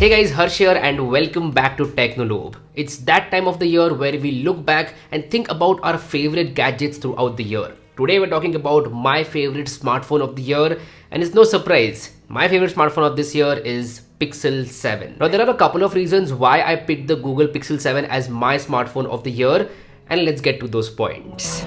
Hey guys, Harsh here and welcome back to Technolobe. It's that time of the year where we look back and think about our favorite gadgets throughout the year. Today we're talking about my favorite smartphone of the year, and it's no surprise. My favorite smartphone of this year is Pixel 7. Now there are a couple of reasons why I picked the Google Pixel 7 as my smartphone of the year, and let's get to those points.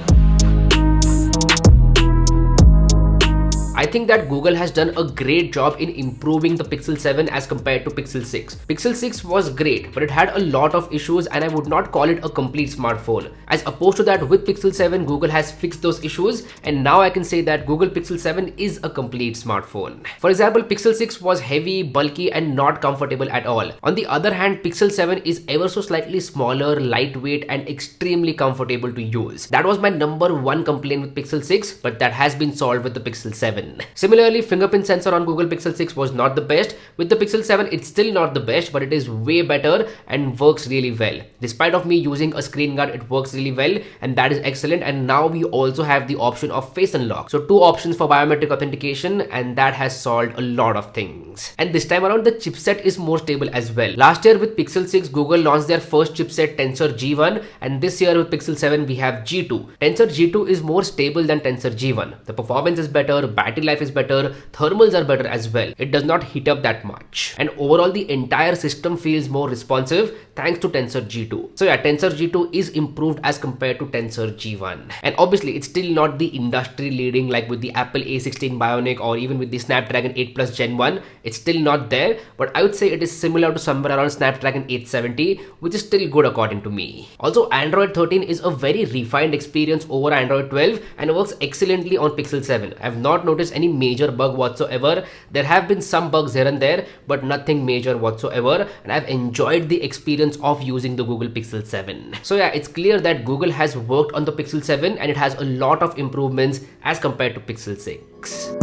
I think that Google has done a great job in improving the Pixel 7 as compared to Pixel 6. Pixel 6 was great, but it had a lot of issues and I would not call it a complete smartphone. As opposed to that, with Pixel 7, Google has fixed those issues and now I can say that Google Pixel 7 is a complete smartphone. For example, Pixel 6 was heavy, bulky and not comfortable at all. On the other hand, Pixel 7 is ever so slightly smaller, lightweight and extremely comfortable to use. That was my number one complaint with Pixel 6, but that has been solved with the Pixel 7. Similarly, fingerprint sensor on Google Pixel 6 was not the best. With the Pixel 7, it's still not the best, but it is way better and works really well. Despite of me using a screen guard, it works really well and that is excellent. And now we also have the option of face unlock. So two options for biometric authentication, and that has solved a lot of things. And this time around, the chipset is more stable as well. Last year with Pixel 6, Google launched their first chipset Tensor G1, and this year with Pixel 7, we have G2. Tensor G2 is more stable than Tensor G1. The performance is better, battery life is better, thermals are better as well. It does not heat up that much. And overall, the entire system feels more responsive thanks to Tensor G2. So yeah, Tensor G2 is improved as compared to Tensor G1. And obviously, it's still not the industry leading like with the Apple A16 Bionic or even with the Snapdragon 8 Plus Gen 1. It's still not there, but I would say it is similar to somewhere around Snapdragon 870, which is still good according to me. Also, Android 13 is a very refined experience over Android 12 and works excellently on Pixel 7. I have not noticed any major bug whatsoever. There have been some bugs here and there, but nothing major whatsoever, and I've enjoyed the experience of using the Google Pixel 7. So yeah, it's clear that Google has worked on the Pixel 7 and it has a lot of improvements as compared to Pixel 6.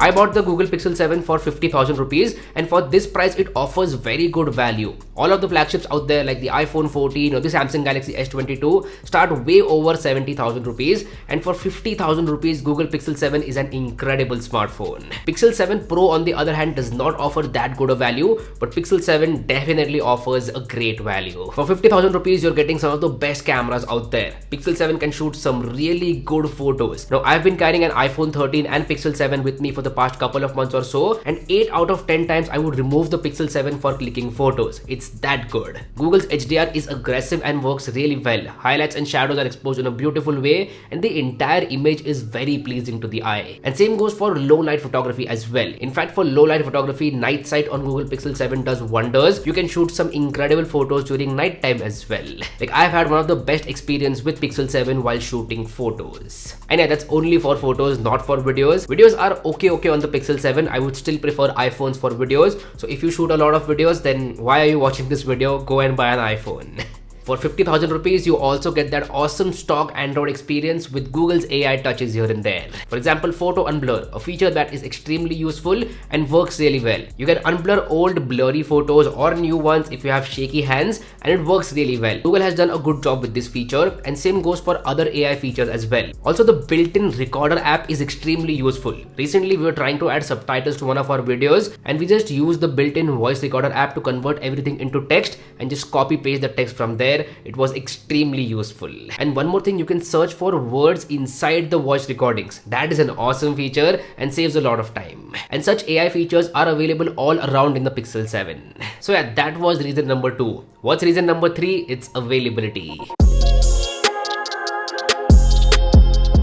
I bought the Google Pixel 7 for 50,000 rupees, and for this price it offers very good value. All of the flagships out there like the iPhone 14 or the Samsung Galaxy S22 start way over 70,000 rupees, and for 50,000 rupees Google Pixel 7 is an incredible smartphone. Pixel 7 Pro on the other hand does not offer that good a value, but Pixel 7 definitely offers a great value. For 50,000 rupees you're getting some of the best cameras out there. Pixel 7 can shoot some really good photos. Now I've been carrying an iPhone 13 and Pixel 7 with me for the past couple of months or so, and 8 out of 10 times I would remove the Pixel 7 for clicking photos. It's that good. Google's HDR is aggressive and works really well. Highlights and shadows are exposed in a beautiful way and the entire image is very pleasing to the eye. And same goes for low light photography as well. In fact, for low light photography, night sight on Google Pixel 7 does wonders. You can shoot some incredible photos during night time as well. Like I've had one of the best experience with Pixel 7 while shooting photos. And yeah, that's only for photos, not for videos. Videos are okay on the Pixel 7. I would still prefer iPhones for videos. So if you shoot a lot of videos, then why are you watching this video? Go and buy an iPhone. For 50,000 rupees, you also get that awesome stock Android experience with Google's AI touches here and there. For example, photo unblur, a feature that is extremely useful and works really well. You can unblur old blurry photos or new ones if you have shaky hands, and it works really well. Google has done a good job with this feature, and same goes for other AI features as well. Also, the built-in recorder app is extremely useful. Recently, we were trying to add subtitles to one of our videos, and we just used the built-in voice recorder app to convert everything into text and just copy paste the text from there. It was extremely useful. And one more thing, you can search for words inside the voice recordings. That is an awesome feature and saves a lot of time. And such AI features are available all around in the Pixel 7. So yeah, that was reason number 2. What's reason number 3? It's availability.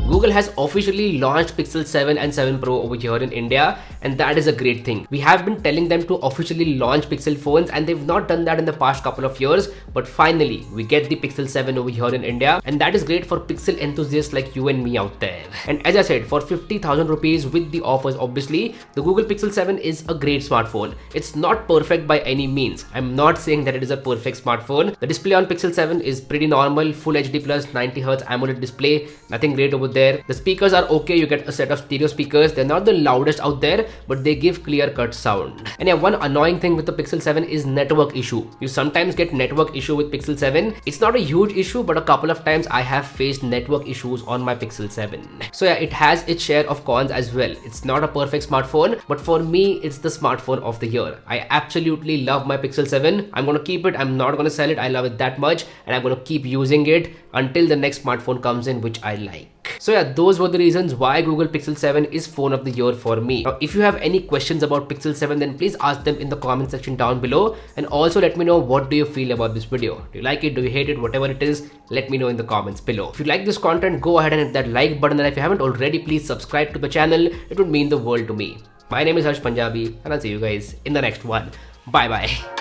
Google has officially launched Pixel 7 and 7 Pro over here in India, and that is a great thing. We have been telling them to officially launch Pixel phones and they've not done that in the past couple of years, but finally we get the Pixel 7 over here in India, and that is great for Pixel enthusiasts like you and me out there. And as I said, for 50,000 rupees with the offers, obviously, the Google Pixel 7 is a great smartphone. It's not perfect by any means. I'm not saying that it is a perfect smartphone. The display on Pixel 7 is pretty normal, Full HD plus 90Hz AMOLED display, nothing great over there. there. The speakers are okay, you get a set of stereo speakers. They're not the loudest out there, but they give clear cut sound. And yeah, one annoying thing with the Pixel 7 is network issue. You sometimes get network issue with Pixel 7. It's not a huge issue, but a couple of times I have faced network issues on my Pixel 7. So yeah, it has its share of cons as well. It's not a perfect smartphone, but for me, it's the smartphone of the year. I absolutely love my Pixel 7. I'm gonna keep it. I'm not gonna sell it. I love it that much, and I'm gonna keep using it until the next smartphone comes in, which I like. So yeah, those were the reasons why Google Pixel 7 is phone of the year for me. Now, if you have any questions about Pixel 7, then please ask them in the comment section down below, and also let me know what do you feel about this video. Do you like it? Do you hate it? Whatever it is, let me know in the comments below. If you like this content, go ahead and hit that like button, and if you haven't already, please subscribe to the channel. It would mean the world to me. My name is Harsh Punjabi, and I'll see you guys in the next one. Bye bye.